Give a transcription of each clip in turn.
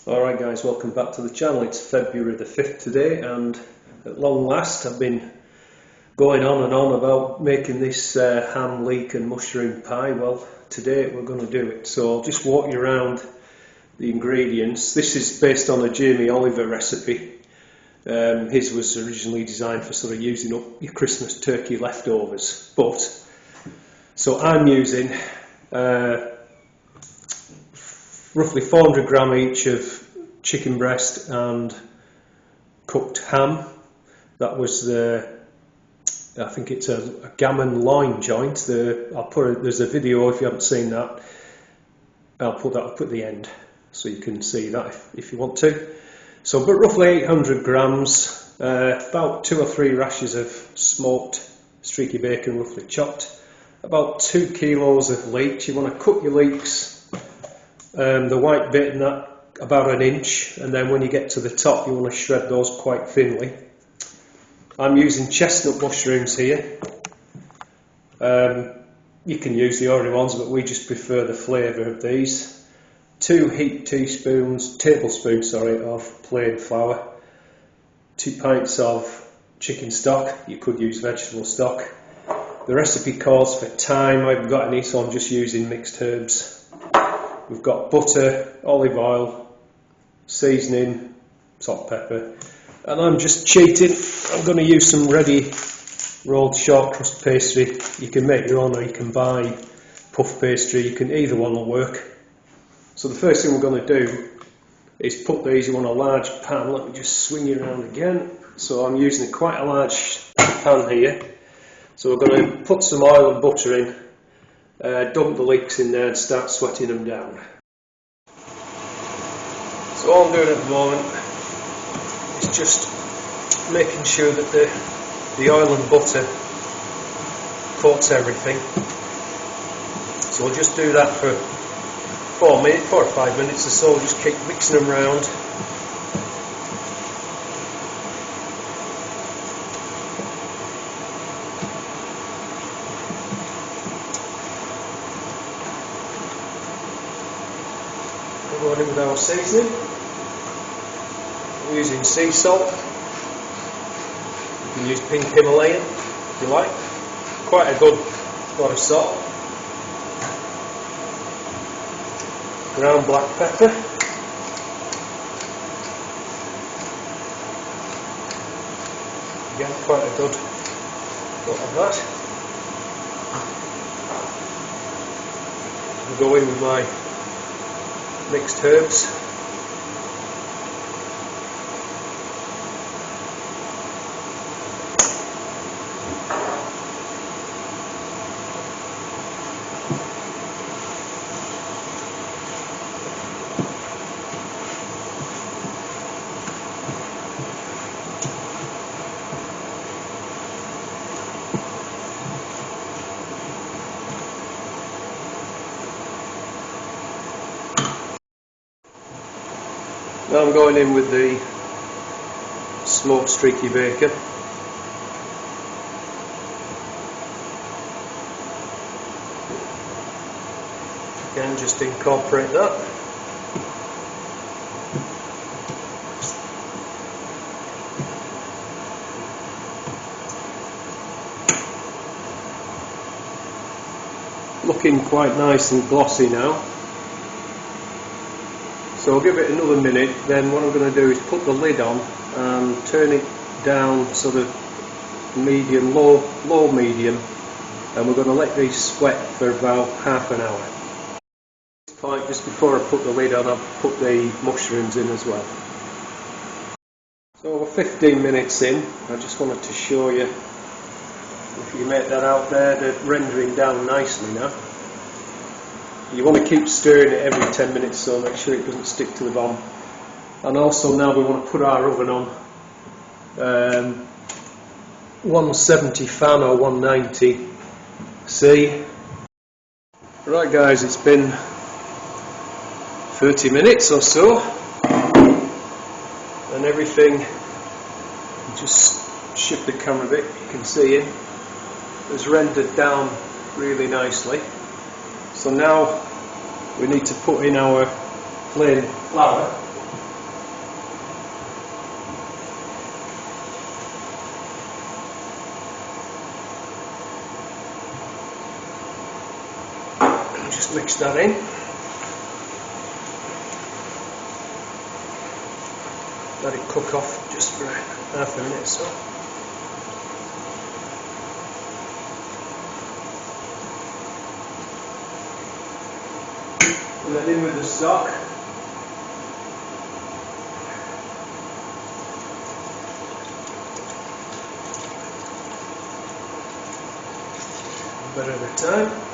Alright guys, welcome back to the channel. It's February the 5th today, and at long last I've been going on and on about making this ham, leek and mushroom pie. Well, today we're going to do it. So I'll just walk you around the ingredients. This is based on a Jamie Oliver recipe. His was originally designed for sort of using up your Christmas turkey leftovers. So I'm using roughly 400 gram each of chicken breast and cooked ham. That was I think it's a gammon loin joint. There's a video if you haven't seen that. I'll put that up at the end so you can see that if you want to. So, but roughly 800 grams, about 2 or 3 rashers of smoked streaky bacon, roughly chopped. About 2 kilos of leeks. You want to cut your leeks. The white bit and that about 1 inch, and then when you get to the top you want to shred those quite thinly. I'm using chestnut mushrooms here. You can use the ordinary ones, but we just prefer the flavour of these. 2 heaped tablespoons of plain flour. 2 pints of chicken stock. You could use vegetable stock. The recipe calls for thyme. I haven't got any, so I'm just using mixed herbs. We've got butter, olive oil, seasoning, salt, pepper, and I'm just cheating. I'm going to use some ready rolled short crust pastry. You can make your own or you can buy puff pastry. Either one will work. So the first thing we're going to do is put these in a large pan. Let me just swing you around again. So I'm using quite a large pan here. So we're going to put some oil and butter in. Dump the leeks in there and start sweating them down. So all I'm doing at the moment is just making sure that the oil and butter coats everything. So we'll just do that for 4 or 5 minutes or so. We'll just keep mixing them around. We're going in with our seasoning. We're using sea salt. You can use pink Himalayan if you like. Quite a good lot of salt. Ground black pepper. Again, quite a good lot of that. I'll go in with my mixed herbs. Now I'm going in with the smoked streaky bacon. Again, just incorporate that. Looking quite nice and glossy now. So I'll give it another minute, then what I'm going to do is put the lid on and turn it down sort of medium, low medium, and we're going to let these sweat for about half an hour. At this point, just before I put the lid on, I've put the mushrooms in as well. So we're 15 minutes in. I just wanted to show you, if you make that out there, they're rendering down nicely now. You want to keep stirring it every 10 minutes, so make sure it doesn't stick to the bottom. And also now we want to put our oven on 170 fan or 190 C. Right guys, it's been 30 minutes or so, and everything, just shift the camera a bit, you can see it, has rendered down really nicely. So now we need to put in our plain flour. I'll just mix that in. Let it cook off just for half a minute or so. And then in with the stock. A bit at a time.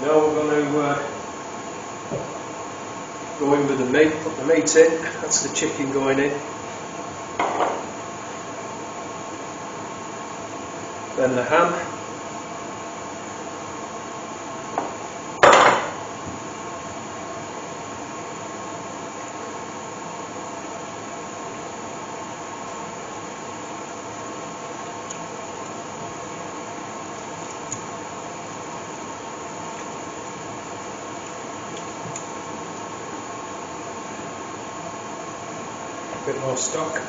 Now we're going to go in with the meat, put the meat in, that's the chicken going in. Then the ham. A bit more stock.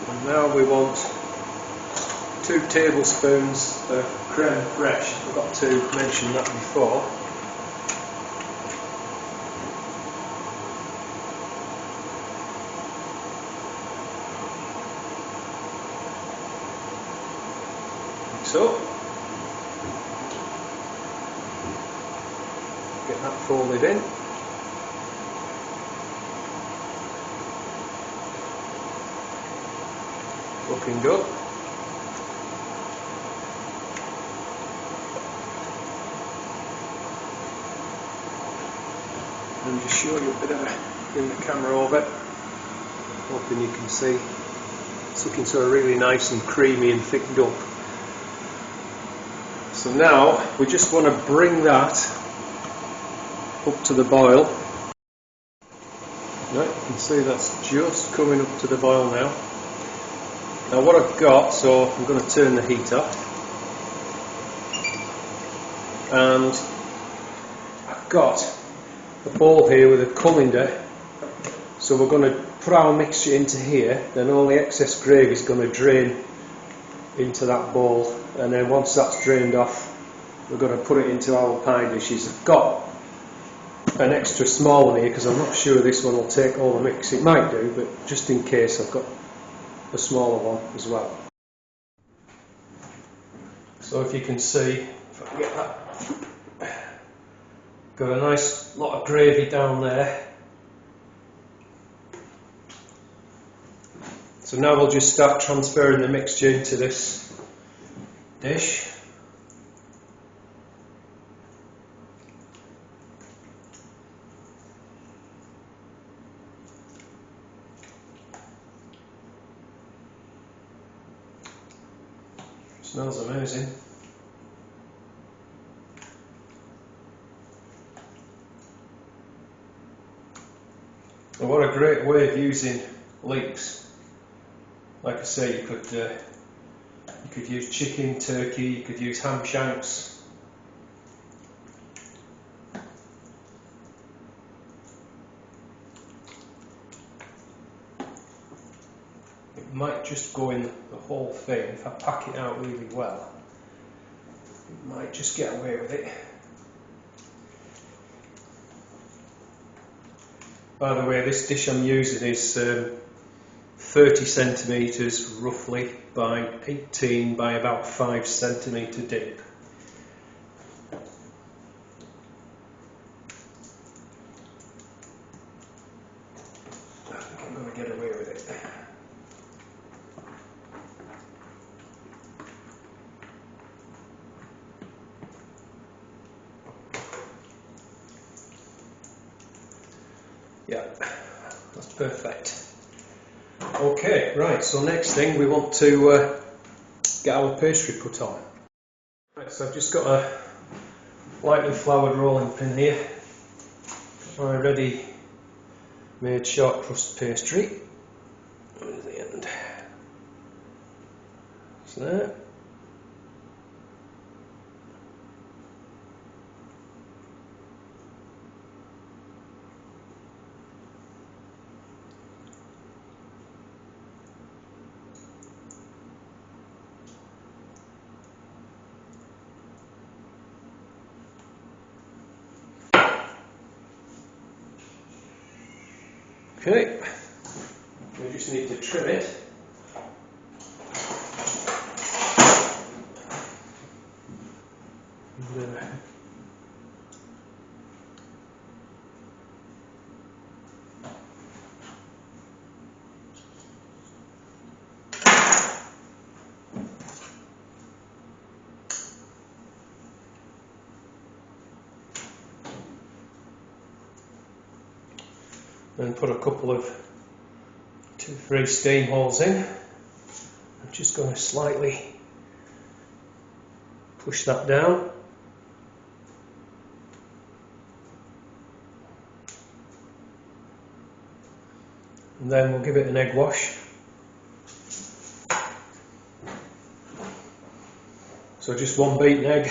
And now we want 2 tablespoons of creme fraiche. I forgot to mention that before. Mix up. Get that folded in. Looking good. And just show you a bit of a, in the camera over. Hoping you can see. It's looking so really nice and creamy and thickened up. So now we just want to bring that up to the boil. Right, you can see that's just coming up to the boil now. Now what I've got, so I'm going to turn the heat off, and I've got a bowl here with a colander, so we're going to put our mixture into here, then all the excess gravy is going to drain into that bowl, and then once that's drained off we're going to put it into our pie dishes. I've got an extra small one here because I'm not sure this one will take all the mix. It might do, but just in case I've got a smaller one as well. So if you can see, if I can get that, got a nice lot of gravy down there. So now we'll just start transferring the mixture into this dish. Smells amazing. And what a great way of using leeks. Like I say, you could use chicken, turkey, you could use ham shanks. It might just go in the whole thing. If I pack it out really well, it might just get away with it. By the way, this dish I'm using is 30 centimetres roughly by 18 by about 5 centimetre deep. I think I'm going to get away with it. Yeah, that's perfect. Okay, right, so next thing we want to get our pastry put on. Right, so I've just got a lightly floured rolling pin here, my ready made short crust pastry. Where's the end? It's there. Okay, we just need to trim it. And put a couple of 2-3 steam holes in. I'm just going to slightly push that down. And then we'll give it an egg wash. So just one beaten egg.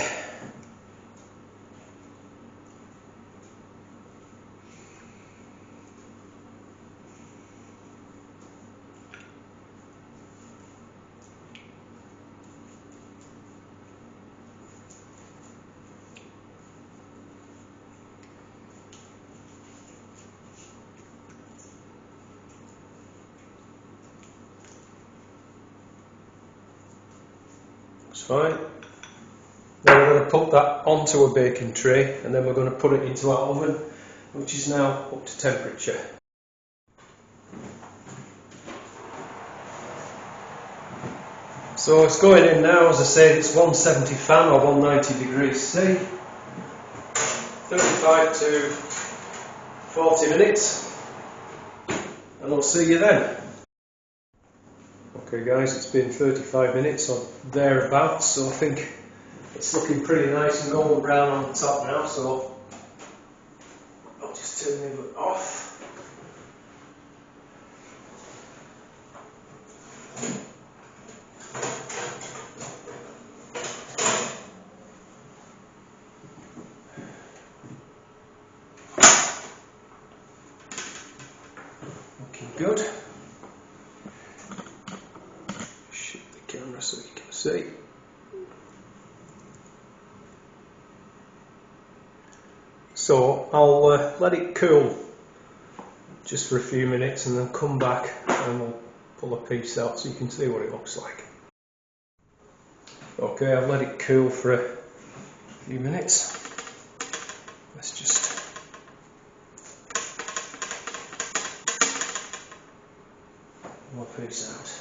That's fine. Then we're going to put that onto a baking tray and then we're going to put it into our oven, which is now up to temperature. So it's going in now, as I said, it's 170 fan or 190 degrees C, 35 to 40 minutes, and I'll see you then. Okay guys, it's been 35 minutes or thereabouts, so I think it's looking pretty nice and golden brown on the top now, so I'll just turn it off. Looking good. Shift the camera so you can see. So I'll let it cool just for a few minutes and then come back and we'll pull a piece out so you can see what it looks like. Okay, I've let it cool for a few minutes. Let's just pull a piece out.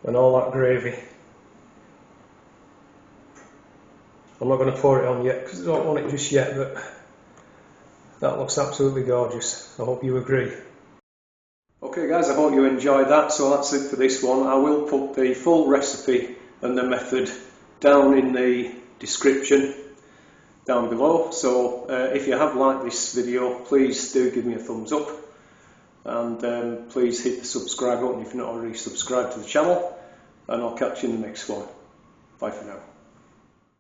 And all that gravy. I'm not going to pour it on yet because I don't want it just yet, but that looks absolutely gorgeous. I hope you agree. Okay guys, I hope you enjoyed that, so that's it for this one. I will put the full recipe and the method down in the description down below, so if you have liked this video, please do give me a thumbs up, and please hit the subscribe button if you're not already subscribed to the channel, and I'll catch you in the next one. Bye for now.